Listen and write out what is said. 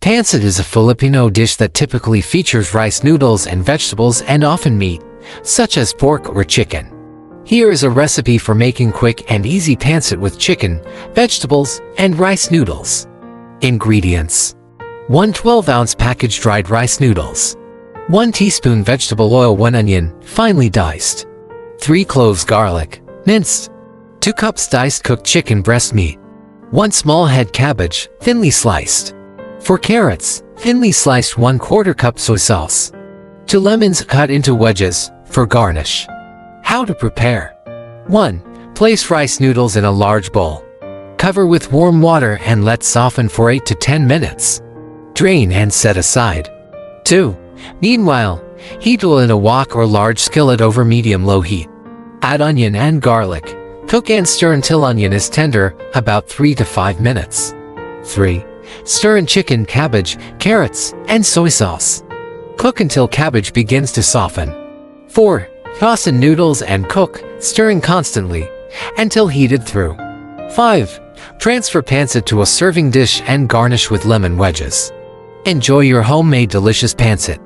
Pancit is a Filipino dish that typically features rice noodles and vegetables and often meat, such as pork or chicken. Here is a recipe for making quick and easy pancit with chicken, vegetables, and rice noodles. Ingredients: 1 12-ounce packaged dried rice noodles, 1 teaspoon vegetable oil, 1 onion, finely diced, 3 cloves garlic, minced, 2 cups diced cooked chicken breast meat, 1 small head cabbage, thinly sliced. For carrots, thinly sliced 1/4 cup soy sauce. 2 lemons cut into wedges, for garnish. How to prepare: 1. Place rice noodles in a large bowl. Cover with warm water and let soften for 8 to 10 minutes. Drain and set aside. 2. Meanwhile, heat oil in a wok or large skillet over medium-low heat. Add onion and garlic. Cook and stir until onion is tender, about 3 to 5 minutes. 3. Stir in chicken, cabbage, carrots, and soy sauce. Cook until cabbage begins to soften. 4. Toss in noodles and cook, stirring constantly, until heated through. 5. Transfer pancit to a serving dish and garnish with lemon wedges. Enjoy your homemade delicious pancit.